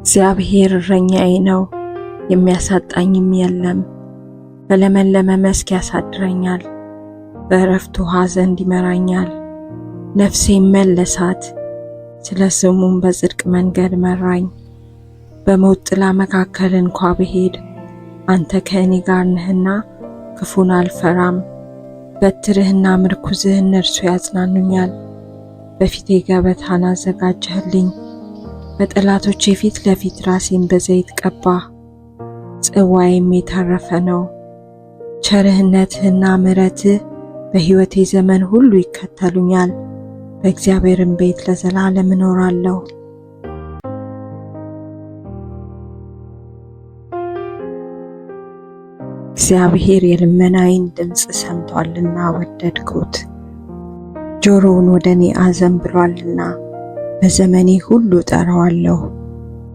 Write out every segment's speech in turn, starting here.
እግዚአብሔር እረኛዬ ነው፣ የሚያሳጣኝም የለም። በለመለመ መስክ ያሳድረኛል፣ በዕረፍት ውኃ ዘንድ ይመራኛል። ነፍሴን መለሳት፣ ስለ ስሙም በጽድቅ መንገድ መራኝ። በሞት ጥላ መካከል እንኳ ብሄድ አንተ ከእኔ ጋር ነህና ክፉን አልፈራም። በትርህና ምርኩዝህ እነርሱ ያጽናኑኛል። በፊቴ ገበታን አዘጋጀህልኝ፣ በጠላቶቼ ፊት ለፊት ራሴን በዘይት ቀባህ። ጽዋዬም የተረፈ ነው። ቸርነትህና ምሕረትህ በሕይወቴ ዘመን ሁሉ ይከተሉኛል። በእግዚአብሔርም ቤት ለዘላለም እኖራለሁ። እግዚአብሔር የልመናዬን ድምፅ ሰምቷልና ወደድኩት። ጆሮውን ወደ እኔ አዘንብሏልና በዘመኔ ሁሉ ጠራዋለሁ።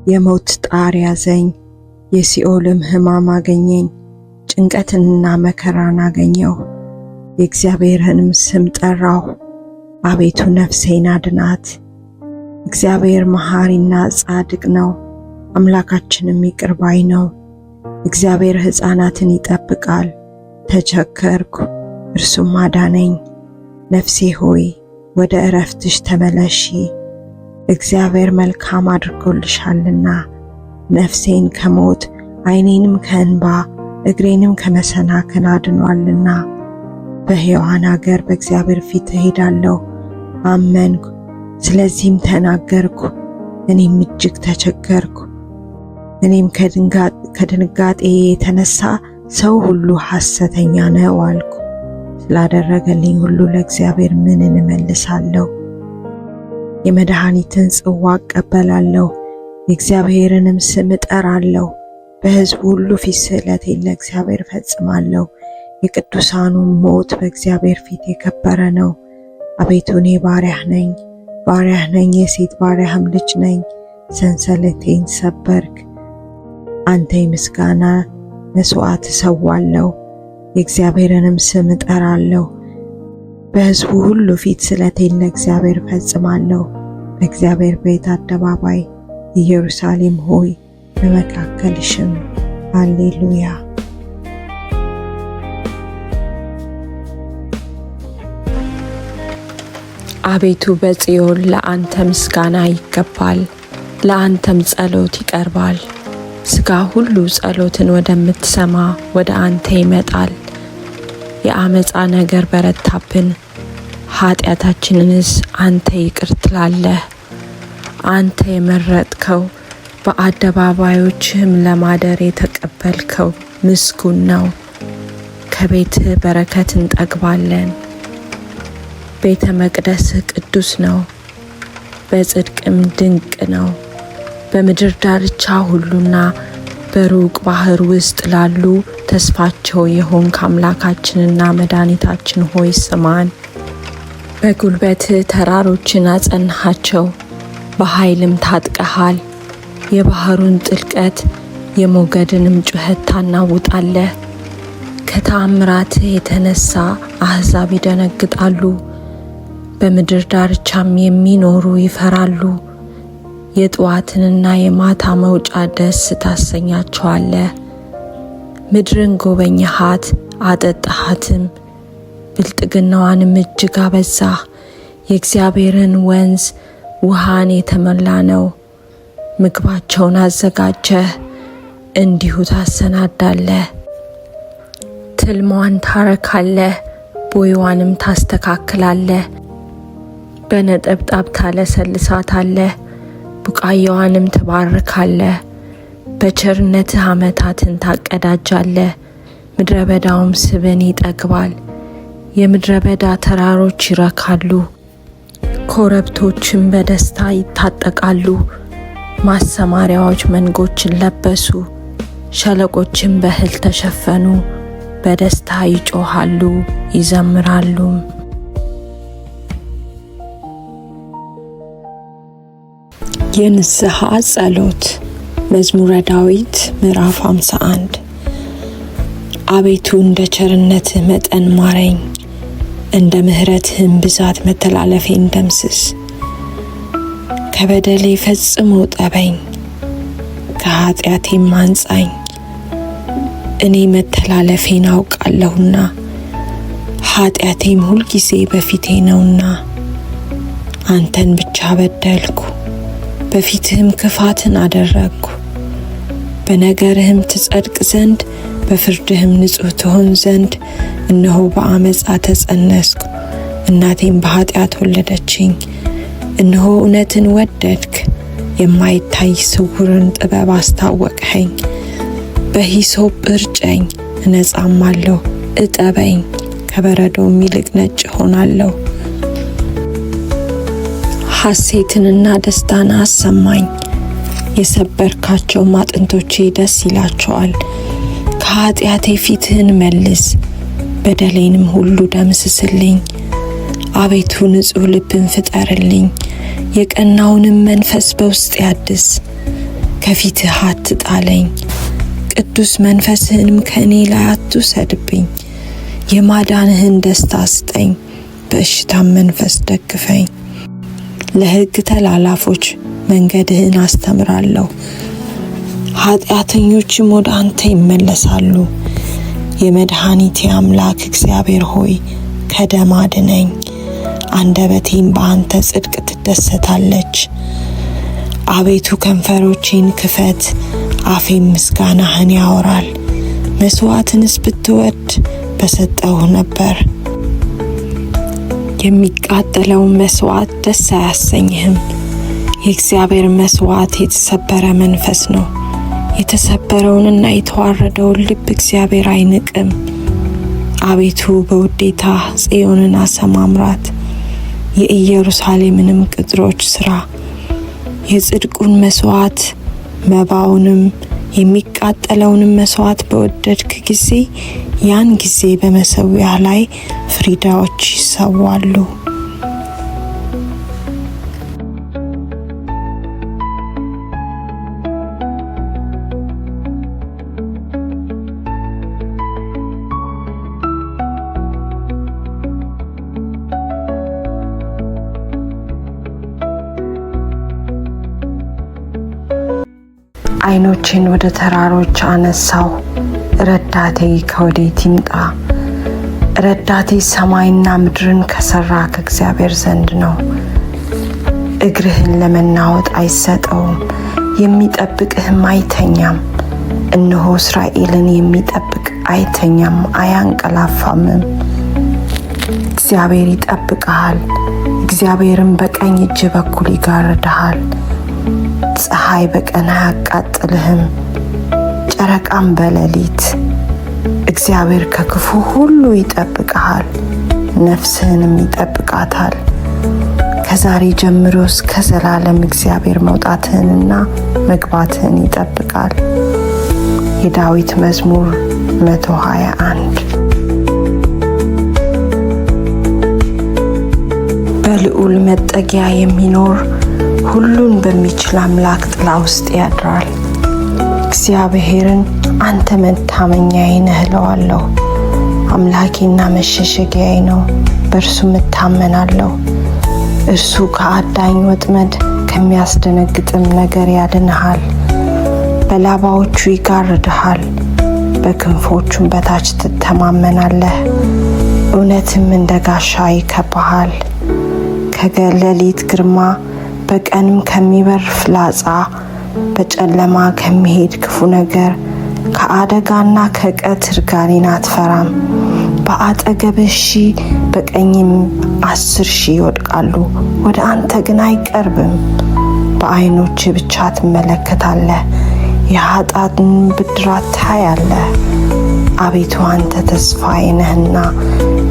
የሞት ጣር ያዘኝ፣ የሲኦልም ሕማም አገኘኝ። ጭንቀትንና መከራን አገኘሁ፣ የእግዚአብሔርንም ስም ጠራሁ። አቤቱ ነፍሴን አድናት። እግዚአብሔር መሐሪና ጻድቅ ነው፣ አምላካችንም ይቅር ባይ ነው። እግዚአብሔር ሕፃናትን ይጠብቃል። ተቸገርኩ፣ እርሱም አዳነኝ። ነፍሴ ሆይ ወደ ዕረፍትሽ ተመለሺ፣ እግዚአብሔር መልካም አድርጎልሻልና። ነፍሴን ከሞት ዓይኔንም ከእንባ እግሬንም ከመሰናክል አድኗልና። በሕያዋን አገር በእግዚአብሔር ፊት እሄዳለሁ። አመንኩ፣ ስለዚህም ተናገርኩ። እኔም እጅግ ተቸገርኩ። እኔም ከድንጋጤ የተነሳ ሰው ሁሉ ሐሰተኛ ነው አልኩ። ስላደረገልኝ ሁሉ ለእግዚአብሔር ምን እመልሳለሁ? የመድኃኒትን ጽዋ እቀበላለሁ፣ የእግዚአብሔርንም ስም እጠራለሁ። በሕዝቡ ሁሉ ፊት ስእለቴን ለእግዚአብሔር እፈጽማለሁ። የቅዱሳኑ ሞት በእግዚአብሔር ፊት የከበረ ነው። አቤቱ እኔ ባሪያህ ነኝ፣ የሴት ባሪያህም ልጅ ነኝ። ሰንሰለቴን ሰበርክ። አንተ የምስጋና መሥዋዕት እሰዋለሁ፣ የእግዚአብሔርንም ስም እጠራለሁ። በሕዝቡ ሁሉ ፊት ስእለቴን ለእግዚአብሔር እፈጽማለሁ። በእግዚአብሔር ቤት አደባባይ ኢየሩሳሌም ሆይ በመካከልሽም ሃሌሉያ። አቤቱ በጽዮን ለአንተ ምስጋና ይገባል፣ ለአንተም ጸሎት ይቀርባል። ሥጋ ሁሉ ጸሎትን ወደምትሰማ ወደ አንተ ይመጣል። የአመፃ ነገር በረታብን፣ ኃጢአታችንንስ አንተ ይቅር ትላለህ። አንተ የመረጥከው በአደባባዮችህም ለማደር የተቀበልከው ምስጉን ነው። ከቤትህ በረከት እንጠግባለን። ቤተ መቅደስህ ቅዱስ ነው፣ በጽድቅም ድንቅ ነው። በምድር ዳርቻ ሁሉና በሩቅ ባህር ውስጥ ላሉ ተስፋቸው የሆንክ አምላካችንና መድኃኒታችን ሆይ ስማን። በጉልበትህ ተራሮችን አጸናሃቸው፣ በኃይልም ታጥቀሃል። የባህሩን ጥልቀት የሞገድንም ጩኸት ታናውጣለህ። ከተአምራትህ የተነሳ አሕዛብ ይደነግጣሉ፣ በምድር ዳርቻም የሚኖሩ ይፈራሉ። የጠዋትንና የማታ መውጫ ደስ ታሰኛቸዋለህ። ምድርን ጎበኘሃት አጠጣሃትም፣ ብልጥግናዋንም እጅግ አበዛህ። የእግዚአብሔርን ወንዝ ውሃን የተመላ ነው። ምግባቸውን አዘጋጀህ፣ እንዲሁ ታሰናዳለህ። ትልሟን ታረካለህ፣ ቦይዋንም ታስተካክላለህ። በነጠብጣብ ታለሰልሳታለህ፣ ቡቃያዋንም ትባርካለህ። በቸርነትህ ዓመታትን ታቀዳጃለህ፣ ምድረ በዳውም ስብን ይጠግባል። የምድረ በዳ ተራሮች ይረካሉ፣ ኮረብቶችም በደስታ ይታጠቃሉ። ማሰማሪያዎች መንጎችን ለበሱ፣ ሸለቆችም በእህል ተሸፈኑ። በደስታ ይጮኻሉ ይዘምራሉ። የንስሐ ጸሎት። መዝሙረ ዳዊት ምዕራፍ 51 አቤቱ እንደ ቸርነትህ መጠን ማረኝ፣ እንደ ምሕረትህም ብዛት መተላለፌን ደምስስ። ከበደሌ ፈጽሞ ጠበኝ፣ ከኃጢአቴም አንጻኝ። እኔ መተላለፌን አውቃለሁና ኃጢአቴም ሁልጊዜ በፊቴ ነውና። አንተን ብቻ በደልኩ፣ በፊትህም ክፋትን አደረግኩ። በነገርህም ትጸድቅ ዘንድ በፍርድህም ንጹሕ ትሆን ዘንድ እነሆ በአመፃ ተጸነስኩ፣ እናቴም በኃጢአት ወለደችኝ። እነሆ እውነትን ወደድክ፣ የማይታይ ስውርን ጥበብ አስታወቅኸኝ። በሂሶጵ እርጨኝ እነጻማለሁ፣ እጠበኝ ከበረዶም ይልቅ ነጭ ሆናለሁ። ሐሴትንና ደስታን አሰማኝ፣ የሰበርካቸውም አጥንቶቼ ደስ ይላቸዋል። ከኃጢአቴ ፊትህን መልስ፣ በደሌንም ሁሉ ደምስስልኝ። አቤቱ ንጹሕ ልብን ፍጠርልኝ፣ የቀናውንም መንፈስ በውስጤ አድስ። ከፊትህ አትጣለኝ፣ ቅዱስ መንፈስህንም ከእኔ ላይ አትውሰድብኝ። የማዳንህን ደስታ ስጠኝ፣ በእሽታም መንፈስ ደግፈኝ። ለሕግ ተላላፎች መንገድህን አስተምራለሁ፣ ኃጢአተኞችም ወደ አንተ ይመለሳሉ። የመድኃኒቴ አምላክ እግዚአብሔር ሆይ ከደም አድነኝ። አንደበቴም በአንተ ጽድቅ ትደሰታለች። አቤቱ ከንፈሮቼን ክፈት፣ አፌም ምስጋናህን ያወራል። መስዋዕትንስ ብትወድ በሰጠሁህ ነበር፣ የሚቃጠለውን መስዋዕት ደስ አያሰኝህም። የእግዚአብሔር መስዋዕት የተሰበረ መንፈስ ነው። የተሰበረውንና የተዋረደውን ልብ እግዚአብሔር አይንቅም። አቤቱ በውዴታ ጽዮንን አሰማምራት፣ የኢየሩሳሌምንም ቅጥሮች ስራ። የጽድቁን መስዋዕት መባውንም የሚቃጠለውንም መስዋዕት በወደድክ ጊዜ ያን ጊዜ በመሠዊያ ላይ ፍሪዳዎች ይሰዋሉ። ዓይኖቼን ወደ ተራሮች አነሳው፣ ረዳቴ ከወዴት ይምጣ? ረዳቴ ሰማይና ምድርን ከሰራ ከእግዚአብሔር ዘንድ ነው። እግርህን ለመናወጥ አይሰጠውም፣ የሚጠብቅህም አይተኛም። እነሆ እስራኤልን የሚጠብቅ አይተኛም አያንቀላፋምም። እግዚአብሔር ይጠብቅሃል፣ እግዚአብሔርም በቀኝ እጅ በኩል ይጋርድሃል። ፀሐይ በቀን አያቃጥልህም፣ ጨረቃም በሌሊት። እግዚአብሔር ከክፉ ሁሉ ይጠብቅሃል፣ ነፍስህንም ይጠብቃታል። ከዛሬ ጀምሮ እስከ ዘላለም እግዚአብሔር መውጣትህንና መግባትህን ይጠብቃል። የዳዊት መዝሙር 121። በልዑል መጠጊያ የሚኖር ሁሉን በሚችል አምላክ ጥላ ውስጥ ያድራል። እግዚአብሔርን አንተ መታመኛዬ ነህ እለዋለሁ። አምላኬና መሸሸጊያዬ ነው፣ በእርሱም እታመናለሁ። እርሱ ከአዳኝ ወጥመድ ከሚያስደነግጥም ነገር ያድንሃል። በላባዎቹ ይጋርድሃል፣ በክንፎቹም በታች ትተማመናለህ። እውነትም እንደ ጋሻ ይከብብሃል። ከሌሊት ግርማ፣ በቀንም ከሚበር ፍላጻ፣ በጨለማ ከሚሄድ ክፉ ነገር፣ ከአደጋና ከቀትር ጋኔን አትፈራም። በአጠገብህ 1000 በቀኝም 10,000 ይወድቃሉ፣ ወደ አንተ ግን አይቀርብም። በዓይኖች ብቻ ትመለከታለህ፣ የኃጥአንን ብድራት ታያለህ። አቤቱ አንተ ተስፋዬ ነህና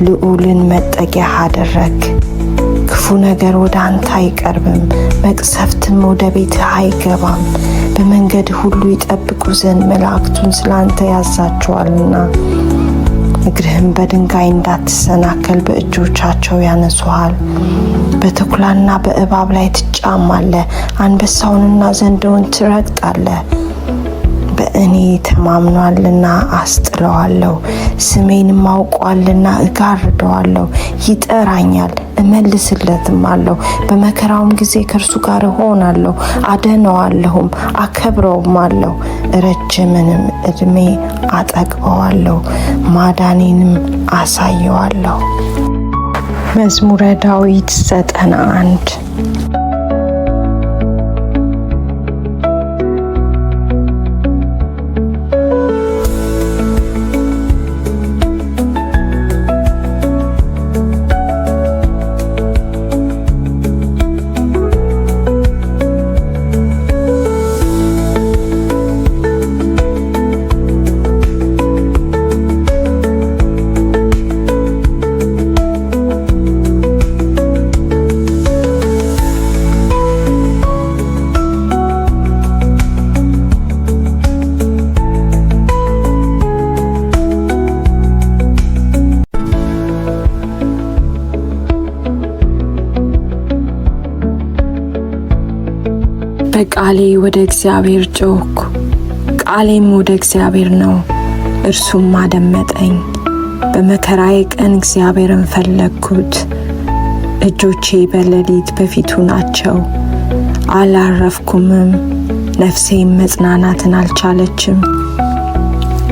ልዑልን መጠጊያ አደረግ። ክፉ ነገር ወደ አንተ አይቀርብም፣ መቅሰፍትም ወደ ቤትህ አይገባም። በመንገድ ሁሉ ይጠብቁ ዘንድ መላእክቱን ስላንተ ያዛቸዋልና፣ እግርህም በድንጋይ እንዳትሰናከል በእጆቻቸው ያነሱሃል። በተኩላና በእባብ ላይ ትጫማለህ፣ አንበሳውንና ዘንዶውን ትረግጣለህ። በእኔ ተማምኗልና አስጥለዋለሁ፣ ስሜንም አውቋልና እጋርደዋለሁ። ይጠራኛል፣ እመልስለትም አለሁ። በመከራውም ጊዜ ከእርሱ ጋር እሆናለሁ፣ አድነዋለሁም፣ አከብረውም አለሁ። ረጅምንም ዕድሜ አጠግበዋለሁ፣ ማዳኔንም አሳየዋለሁ። መዝሙረ ዳዊት 91 በቃሌ ወደ እግዚአብሔር ጮኽኩ፣ ቃሌም ወደ እግዚአብሔር ነው፣ እርሱም አደመጠኝ። በመከራዬ ቀን እግዚአብሔርን ፈለግኩት። እጆቼ በሌሊት በፊቱ ናቸው፣ አላረፍኩምም፣ ነፍሴም መጽናናትን አልቻለችም።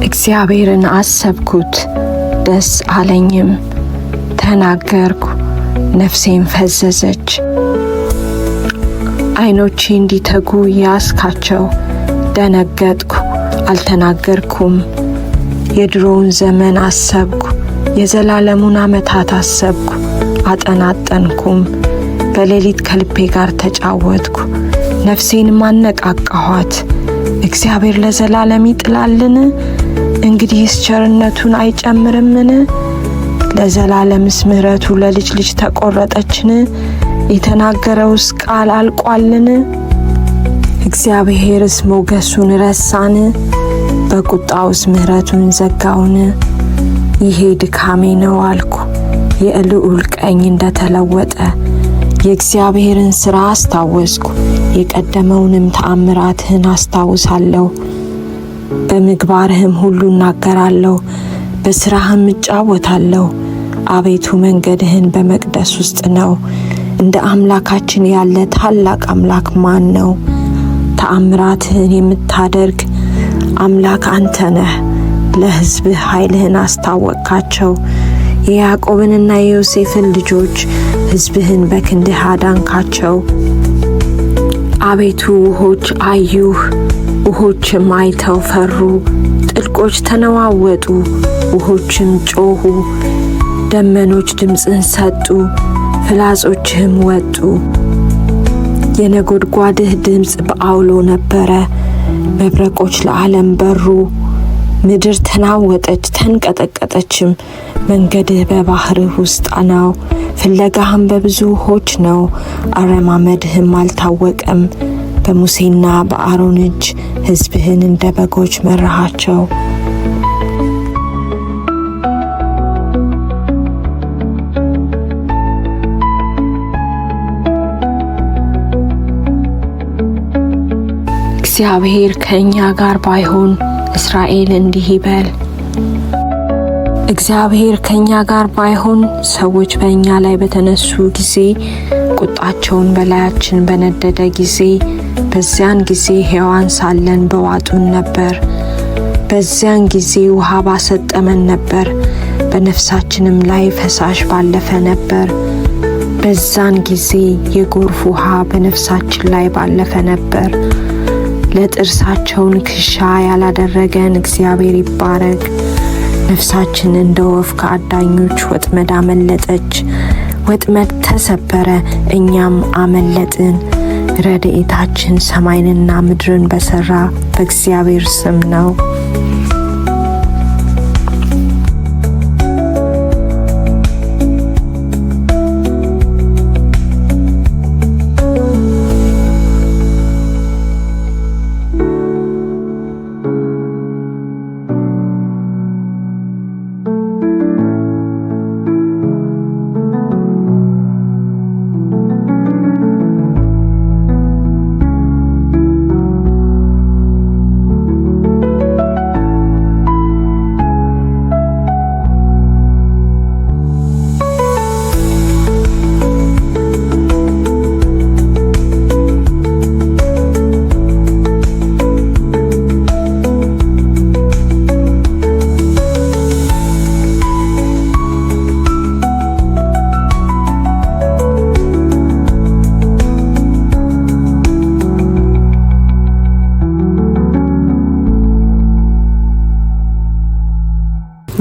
እግዚአብሔርን አሰብኩት፣ ደስ አለኝም፣ ተናገርኩ፣ ነፍሴም ፈዘዘች። ዓይኖቼ እንዲተጉ ያስካቸው፣ ደነገጥኩ፣ አልተናገርኩም። የድሮውን ዘመን አሰብኩ፣ የዘላለሙን ዓመታት አሰብኩ፣ አጠናጠንኩም። በሌሊት ከልቤ ጋር ተጫወትኩ፣ ነፍሴንም አነቃቃኋት። እግዚአብሔር ለዘላለም ይጥላልን? እንግዲህስ ቸርነቱን አይጨምርምን? ለዘላለምስ ምሕረቱ ለልጅ ልጅ ተቆረጠችን? የተናገረውስ ቃል አልቋልን? እግዚአብሔርስ ሞገሱን ረሳን? በቁጣውስ ምሕረቱን ዘጋውን? ይሄ ድካሜ ነው አልኩ፣ የልዑል ቀኝ እንደተለወጠ። የእግዚአብሔርን ሥራ አስታወስኩ፣ የቀደመውንም ተአምራትህን አስታውሳለሁ። በምግባርህም ሁሉ እናገራለሁ፣ በሥራህም እጫወታለሁ። አቤቱ መንገድህን በመቅደስ ውስጥ ነው። እንደ አምላካችን ያለ ታላቅ አምላክ ማን ነው? ተአምራትህን የምታደርግ አምላክ አንተ ነህ። ለሕዝብህ ኃይልህን አስታወቅካቸው። የያዕቆብንና የዮሴፍን ልጆች ሕዝብህን በክንድህ አዳንካቸው። አቤቱ ውኆች አዩህ፣ ውኆችም አይተው ፈሩ። ጥልቆች ተነዋወጡ፣ ውኆችም ጮኹ። ደመኖች ድምፅን ሰጡ፣ ፍላጾችህም ወጡ። የነጎድጓድህ ድምፅ በአውሎ ነበረ፣ መብረቆች ለዓለም በሩ። ምድር ተናወጠች ተንቀጠቀጠችም። መንገድህ በባህርህ ውስጥ ነው፣ ፍለጋህም በብዙ ውኆች ነው። አረማመድህም አልታወቀም። በሙሴና በአሮን እጅ ሕዝብህን እንደ በጎች መራሃቸው። እግዚአብሔር ከእኛ ጋር ባይሆን እስራኤል እንዲህ ይበል። እግዚአብሔር ከእኛ ጋር ባይሆን ሰዎች በእኛ ላይ በተነሱ ጊዜ፣ ቁጣቸውን በላያችን በነደደ ጊዜ፣ በዚያን ጊዜ ሕያዋን ሳለን በዋጡን ነበር። በዚያን ጊዜ ውሃ ባሰጠመን ነበር፣ በነፍሳችንም ላይ ፈሳሽ ባለፈ ነበር። በዛን ጊዜ የጎርፍ ውሃ በነፍሳችን ላይ ባለፈ ነበር። ለጥርሳቸው ንክሻ ያላደረገን እግዚአብሔር ይባረክ። ነፍሳችን እንደ ወፍ ከአዳኞች ወጥመድ አመለጠች። ወጥመድ ተሰበረ፣ እኛም አመለጥን። ረድኤታችን ሰማይንና ምድርን በሠራ በእግዚአብሔር ስም ነው።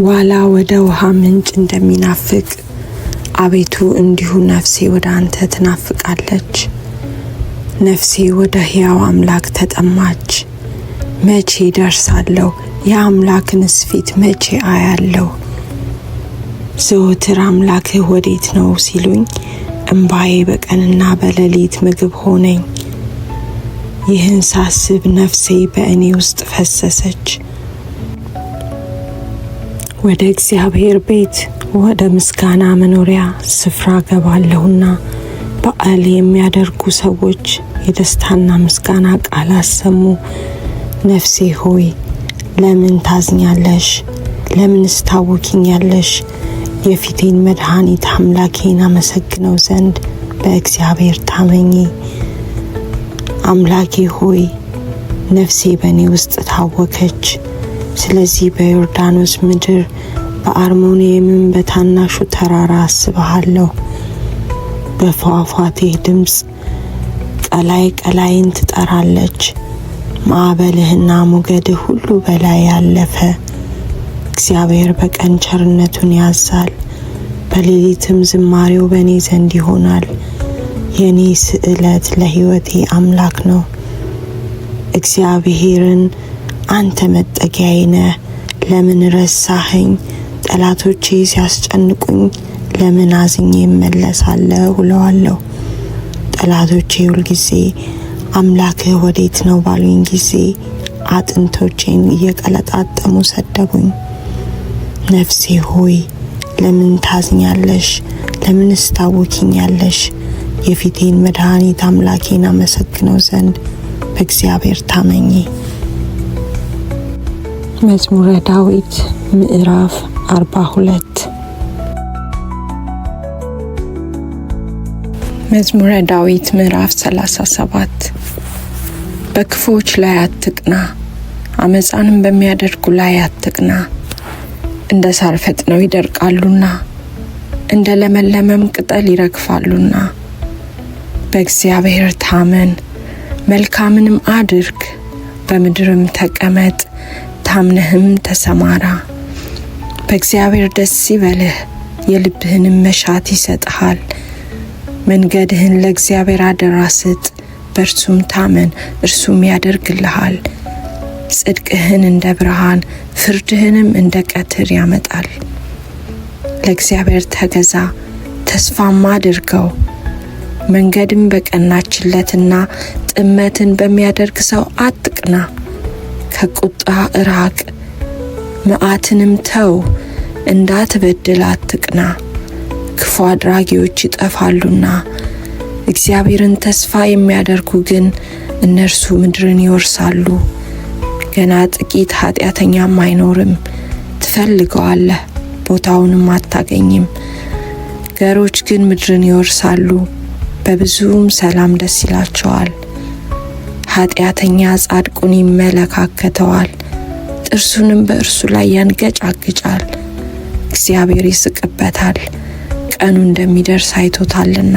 ዋላ ወደ ውሃ ምንጭ እንደሚናፍቅ አቤቱ እንዲሁ ነፍሴ ወደ አንተ ትናፍቃለች። ነፍሴ ወደ ሕያው አምላክ ተጠማች። መቼ ደርሳለሁ? የአምላክንስ ፊት መቼ አያለሁ? ዘወትር አምላክህ ወዴት ነው ሲሉኝ እምባዬ በቀንና በሌሊት ምግብ ሆነኝ። ይህን ሳስብ ነፍሴ በእኔ ውስጥ ፈሰሰች። ወደ እግዚአብሔር ቤት ወደ ምስጋና መኖሪያ ስፍራ ገባለሁና በዓል የሚያደርጉ ሰዎች የደስታና ምስጋና ቃል አሰሙ። ነፍሴ ሆይ ለምን ታዝኛለሽ? ለምንስ ታወኪኛለሽ? የፊቴን መድኃኒት አምላኬን አመሰግነው ዘንድ በእግዚአብሔር ታመኚ። አምላኬ ሆይ ነፍሴ በእኔ ውስጥ ታወከች። ስለዚህ በዮርዳኖስ ምድር በአርሞንኤምም በታናሹ ተራራ አስብሃለሁ። በፏፏቴህ ድምፅ ቀላይ ቀላይን ትጠራለች። ማዕበልህና ሞገድህ ሁሉ በላይ ያለፈ። እግዚአብሔር በቀን ቸርነቱን ያዛል፣ በሌሊትም ዝማሬው በእኔ ዘንድ ይሆናል። የኔ ስዕለት ለሕይወቴ አምላክ ነው። እግዚአብሔርን አንተ መጠጊያዬ ነህ፣ ለምን ረሳኸኝ? ጠላቶቼ ሲያስጨንቁኝ ለምን አዝኜ እመለሳለሁ እለዋለሁ። ጠላቶቼ ሁልጊዜ አምላክህ ወዴት ነው ባሉኝ ጊዜ አጥንቶቼን እየቀለጣጠሙ ሰደቡኝ። ነፍሴ ሆይ ለምን ታዝኛለሽ? ለምንስ ታወኪኛለሽ? የፊቴን መድኃኒት አምላኬን አመሰግነው ዘንድ በእግዚአብሔር ታመኚ። መዝሙረ ዳዊት ምዕራፍ 42 መዝሙረ ዳዊት ምዕራፍ 37 በክፉዎች ላይ አትቅና፣ አመፃንም በሚያደርጉ ላይ አትቅና። እንደ ሳር ፈጥነው ይደርቃሉና እንደ ለመለመም ቅጠል ይረግፋሉና። በእግዚአብሔር ታመን፣ መልካምንም አድርግ፣ በምድርም ተቀመጥ፣ ታምነህም ተሰማራ። በእግዚአብሔር ደስ ይበልህ፣ የልብህንም መሻት ይሰጥሃል። መንገድህን ለእግዚአብሔር አደራ ስጥ፣ በእርሱም ታመን፣ እርሱም ያደርግልሃል። ጽድቅህን እንደ ብርሃን ፍርድህንም እንደ ቀትር ያመጣል። ለእግዚአብሔር ተገዛ፣ ተስፋም አድርገው። መንገድም በቀናችለትና ጥመትን በሚያደርግ ሰው አትቅና። ከቁጣ እራቅ፣ መዓትንም ተው፣ እንዳትበድል አትቅና። ክፉ አድራጊዎች ይጠፋሉና እግዚአብሔርን ተስፋ የሚያደርጉ ግን እነርሱ ምድርን ይወርሳሉ። ገና ጥቂት ኃጢአተኛም አይኖርም፣ ትፈልገዋለህ፣ ቦታውንም አታገኝም። ገሮች ግን ምድርን ይወርሳሉ፣ በብዙም ሰላም ደስ ይላቸዋል። ኃጢአተኛ ጻድቁን ይመለካከተዋል፣ ጥርሱንም በእርሱ ላይ ያንገጫግጫል። እግዚአብሔር ይስቅበታል፣ ቀኑ እንደሚደርስ አይቶታልና።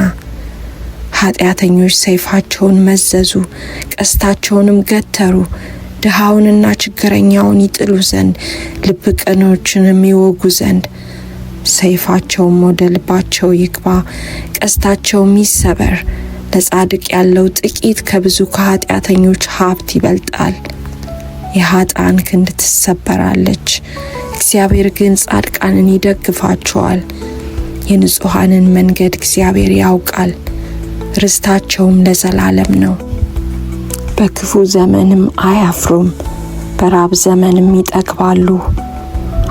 ኃጢአተኞች ሰይፋቸውን መዘዙ፣ ቀስታቸውንም ገተሩ፣ ድሃውንና ችግረኛውን ይጥሉ ዘንድ ልብ ቅኖችንም ይወጉ ዘንድ። ሰይፋቸውም ወደ ልባቸው ይግባ፣ ቀስታቸውም ይሰበር። ለጻድቅ ያለው ጥቂት ከብዙ ከኃጢአተኞች ሀብት ይበልጣል። የኃጥአን ክንድ ትሰበራለች፣ እግዚአብሔር ግን ጻድቃንን ይደግፋቸዋል። የንጹሐንን መንገድ እግዚአብሔር ያውቃል፣ ርስታቸውም ለዘላለም ነው። በክፉ ዘመንም አያፍሩም፣ በራብ ዘመንም ይጠግባሉ።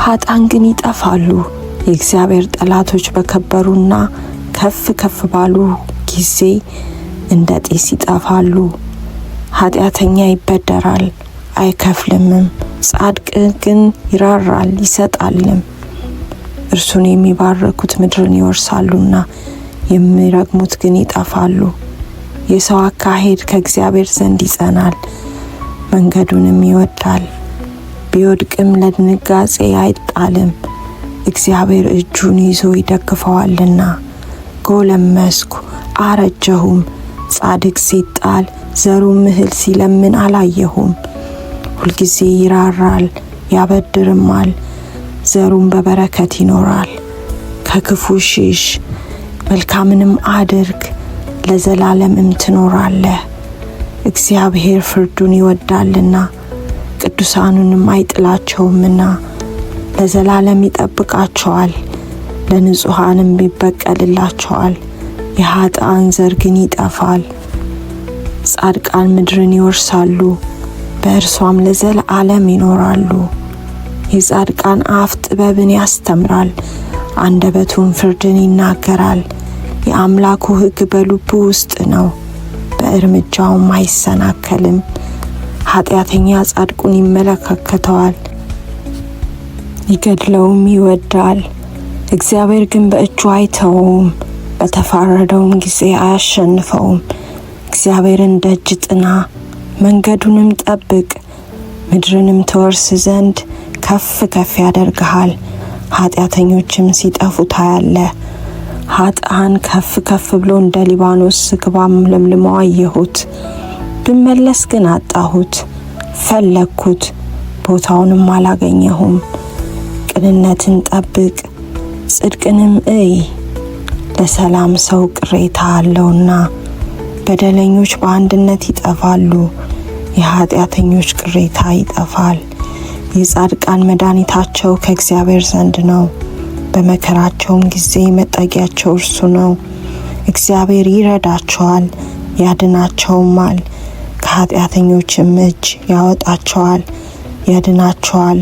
ኃጥአን ግን ይጠፋሉ። የእግዚአብሔር ጠላቶች በከበሩና ከፍ ከፍ ባሉ ጊዜ እንደ ጢስ ይጠፋሉ። ኃጢአተኛ ይበደራል አይከፍልምም፣ ጻድቅ ግን ይራራል ይሰጣልም። እርሱን የሚባረኩት ምድርን ይወርሳሉና የሚረግሙት ግን ይጠፋሉ። የሰው አካሄድ ከእግዚአብሔር ዘንድ ይጸናል፣ መንገዱንም ይወዳል። ቢወድቅም ለድንጋጼ አይጣልም፣ እግዚአብሔር እጁን ይዞ ይደግፈዋልና። ጎለመስኩ አረጀሁም፣ ጻድቅ ሲጣል ዘሩም እህል ሲለምን አላየሁም። ሁልጊዜ ይራራል ያበድርማል፣ ዘሩም በበረከት ይኖራል። ከክፉ ሽሽ፣ መልካምንም አድርግ፣ ለዘላለምም ትኖራለህ። እግዚአብሔር ፍርዱን ይወዳልና ቅዱሳኑንም አይጥላቸውምና ለዘላለም ይጠብቃቸዋል፣ ለንጹሐንም ይበቀልላቸዋል። የኃጥአን ዘር ግን ይጠፋል። ጻድቃን ምድርን ይወርሳሉ፣ በእርሷም ለዘላለም ይኖራሉ። የጻድቃን አፍ ጥበብን ያስተምራል፣ አንደበቱም ፍርድን ይናገራል። የአምላኩ ሕግ በልቡ ውስጥ ነው፣ በእርምጃውም አይሰናከልም። ኃጢአተኛ ጻድቁን ይመለከተዋል፣ ይገድለውም ይወዳል። እግዚአብሔር ግን በእጁ አይተወውም፣ በተፋረደውም ጊዜ አያሸንፈውም። እግዚአብሔርን ደጅ ጥና፣ መንገዱንም ጠብቅ፣ ምድርንም ትወርስ ዘንድ ከፍ ከፍ ያደርግሃል። ኃጢአተኞችም ሲጠፉ ታያለህ። ኃጥአን ከፍ ከፍ ብሎ እንደ ሊባኖስ ዝግባም ለምልሞ አየሁት። ብመለስ ግን አጣሁት፣ ፈለግኩት፣ ቦታውንም አላገኘሁም። ቅንነትን ጠብቅ፣ ጽድቅንም እይ፣ ለሰላም ሰው ቅሬታ አለውና። በደለኞች በአንድነት ይጠፋሉ፣ የኃጢአተኞች ቅሬታ ይጠፋል። የጻድቃን መድኃኒታቸው ከእግዚአብሔር ዘንድ ነው፣ በመከራቸውም ጊዜ መጠጊያቸው እርሱ ነው። እግዚአብሔር ይረዳቸዋል ያድናቸውማል፣ ከኃጢአተኞችም እጅ ያወጣቸዋል ያድናቸዋል፣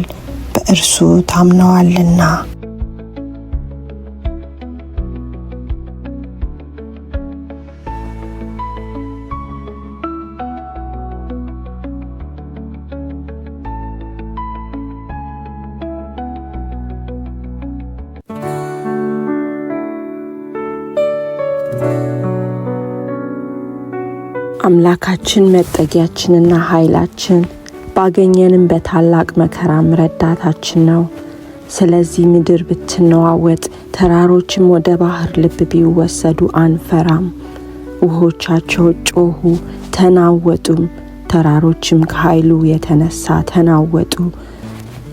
በእርሱ ታምነዋልና። አምላካችን መጠጊያችንና ኃይላችን፣ ባገኘንም በታላቅ መከራም ረዳታችን ነው። ስለዚህ ምድር ብትነዋወጥ፣ ተራሮችም ወደ ባህር ልብ ቢወሰዱ አንፈራም። ውሆቻቸው ጮኹ ተናወጡም፣ ተራሮችም ከኃይሉ የተነሳ ተናወጡ።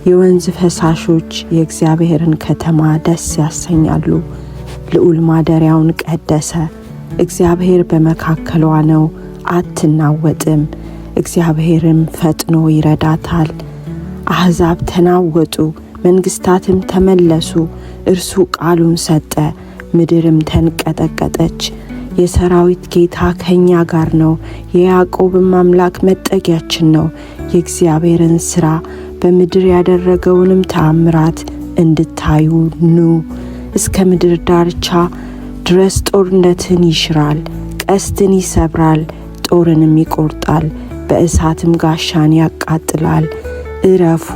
የወንዝ ፈሳሾች የእግዚአብሔርን ከተማ ደስ ያሰኛሉ። ልዑል ማደሪያውን ቀደሰ። እግዚአብሔር በመካከሏ ነው፣ አትናወጥም። እግዚአብሔርም ፈጥኖ ይረዳታል። አሕዛብ ተናወጡ፣ መንግሥታትም ተመለሱ። እርሱ ቃሉን ሰጠ፣ ምድርም ተንቀጠቀጠች። የሰራዊት ጌታ ከእኛ ጋር ነው፣ የያዕቆብም አምላክ መጠጊያችን ነው። የእግዚአብሔርን ሥራ በምድር ያደረገውንም ተአምራት እንድታዩ ኑ። እስከ ምድር ዳርቻ ድረስ ጦርነትን ይሽራል፣ ቀስትን ይሰብራል፣ ጦርንም ይቆርጣል፣ በእሳትም ጋሻን ያቃጥላል። እረፉ፣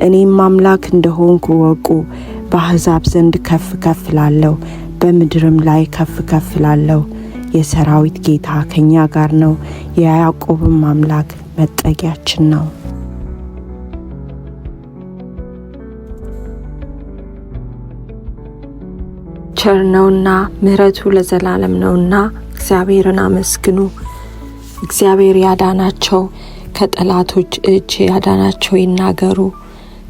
እኔም አምላክ እንደሆንኩ ወቁ። በአሕዛብ ዘንድ ከፍ ከፍ ላለሁ፣ በምድርም ላይ ከፍ ከፍ ላለሁ። የሰራዊት ጌታ ከእኛ ጋር ነው፣ የያዕቆብም አምላክ መጠጊያችን ነው። ቸር ነውና ምሕረቱ ለዘላለም ነውና እግዚአብሔርን አመስግኑ። እግዚአብሔር ያዳናቸው ከጠላቶች እጅ ያዳናቸው ይናገሩ።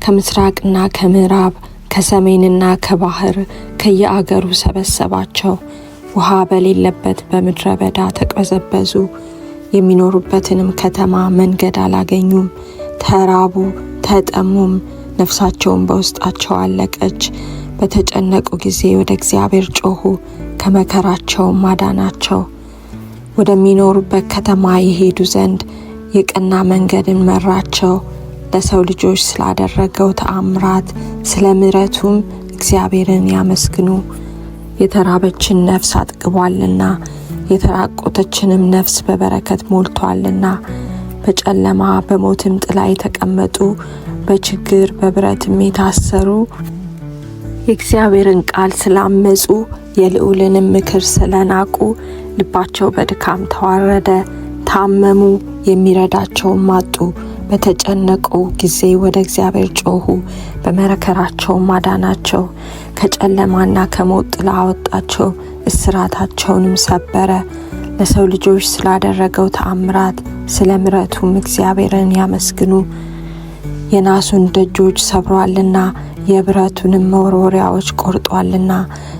ከምስራቅና ከምዕራብ ከሰሜንና ከባህር ከየአገሩ ሰበሰባቸው። ውሃ በሌለበት በምድረ በዳ ተቅበዘበዙ። የሚኖሩበትንም ከተማ መንገድ አላገኙም። ተራቡ ተጠሙም፣ ነፍሳቸውን በውስጣቸው አለቀች። በተጨነቁ ጊዜ ወደ እግዚአብሔር ጮኹ፣ ከመከራቸውም አዳናቸው። ወደሚኖሩበት ከተማ ይሄዱ ዘንድ የቀና መንገድን መራቸው። ለሰው ልጆች ስላደረገው ተአምራት ስለ ምሕረቱም እግዚአብሔርን ያመስግኑ። የተራበችን ነፍስ አጥግቧልና የተራቆተችንም ነፍስ በበረከት ሞልቷልና። በጨለማ በሞትም ጥላ የተቀመጡ፣ በችግር በብረትም የታሰሩ የእግዚአብሔርን ቃል ስላመጹ፣ የልዑልንም ምክር ስለናቁ ልባቸው በድካም ተዋረደ። ታመሙ፣ የሚረዳቸውም አጡ። በተጨነቁ ጊዜ ወደ እግዚአብሔር ጮኹ፣ በመከራቸውም አዳናቸው። ከጨለማና ከሞት ጥላ አወጣቸው፣ እስራታቸውንም ሰበረ። ለሰው ልጆች ስላደረገው ተአምራት ስለ ምሕረቱም እግዚአብሔርን ያመስግኑ። የናሱን ደጆች ሰብሯልና የብረቱንም መወርወሪያዎች ቆርጧልና።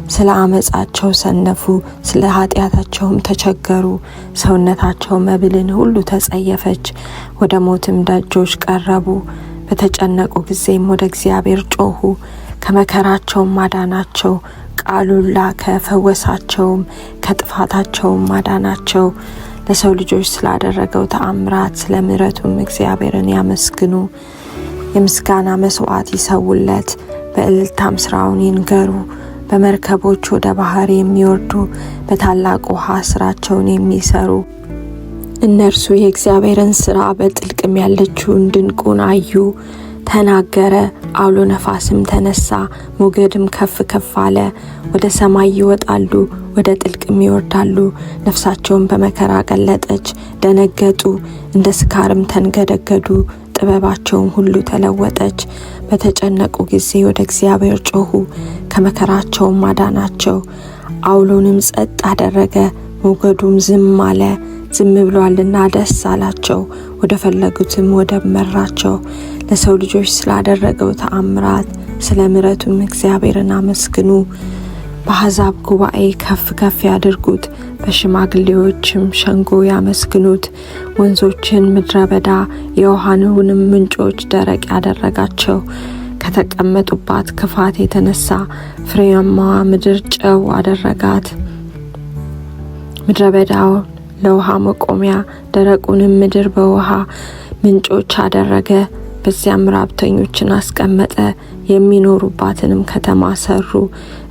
ስለ አመጻቸው ሰነፉ፣ ስለ ኃጢአታቸውም ተቸገሩ። ሰውነታቸው መብልን ሁሉ ተጸየፈች፣ ወደ ሞትም ደጆች ቀረቡ። በተጨነቁ ጊዜም ወደ እግዚአብሔር ጮኹ፣ ከመከራቸውም አዳናቸው። ቃሉን ላከ፣ ፈወሳቸውም፣ ከጥፋታቸውም አዳናቸው። ለሰው ልጆች ስላደረገው ተአምራት ስለ ምሕረቱም እግዚአብሔርን ያመስግኑ። የምስጋና መስዋዕት ይሰውለት፣ በእልልታም ስራውን ይንገሩ። በመርከቦች ወደ ባህር የሚወርዱ፣ በታላቅ ውሃ ስራቸውን የሚሰሩ እነርሱ የእግዚአብሔርን ስራ በጥልቅም ያለችውን ድንቁን አዩ። ተናገረ፣ አውሎ ነፋስም ተነሳ፣ ሞገድም ከፍ ከፍ አለ። ወደ ሰማይ ይወጣሉ፣ ወደ ጥልቅም ይወርዳሉ። ነፍሳቸውን በመከራ ቀለጠች፣ ደነገጡ፣ እንደ ስካርም ተንገደገዱ። ጥበባቸውም ሁሉ ተለወጠች። በተጨነቁ ጊዜ ወደ እግዚአብሔር ጮኹ፣ ከመከራቸውም አዳናቸው። አውሎንም ጸጥ አደረገ፣ ሞገዱም ዝም አለ። ዝም ብሏልና ደስ አላቸው፣ ወደ ፈለጉትም ወደብ መራቸው። ለሰው ልጆች ስላደረገው ተአምራት ስለ ምሕረቱም እግዚአብሔርን አመስግኑ። በአሕዛብ ጉባኤ ከፍ ከፍ ያድርጉት፣ በሽማግሌዎችም ሸንጎ ያመስግኑት። ወንዞችን ምድረ በዳ የውሃውንም ምንጮች ደረቅ ያደረጋቸው። ከተቀመጡባት ክፋት የተነሳ ፍሬያማዋ ምድር ጨው አደረጋት። ምድረ በዳው ለውሃ መቆሚያ፣ ደረቁንም ምድር በውሃ ምንጮች አደረገ። በዚያም ራብተኞችን አስቀመጠ፣ የሚኖሩባትንም ከተማ ሰሩ።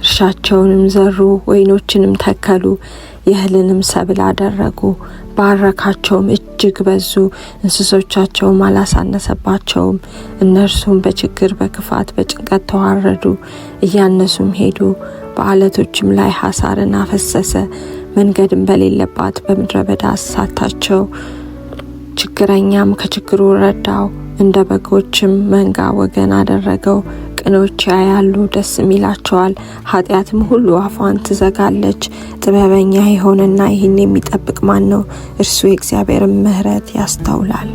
እርሻቸውንም ዘሩ፣ ወይኖችንም ተከሉ፣ የእህልንም ሰብል አደረጉ። ባረካቸውም፣ እጅግ በዙ፣ እንስሶቻቸውም አላሳነሰባቸውም። እነርሱም በችግር በክፋት በጭንቀት ተዋረዱ፣ እያነሱም ሄዱ። በአለቶችም ላይ ሐሳርን አፈሰሰ፣ መንገድም በሌለባት በምድረ በዳ አሳታቸው። ችግረኛም ከችግሩ ረዳው፣ እንደ በጎችም መንጋ ወገን አደረገው። ቅኖች ያያሉ ደስም ይላቸዋል፣ ኃጢአትም ሁሉ አፏን ትዘጋለች። ጥበበኛ የሆነና ይህን የሚጠብቅ ማን ነው? እርሱ የእግዚአብሔርን ምሕረት ያስተውላል።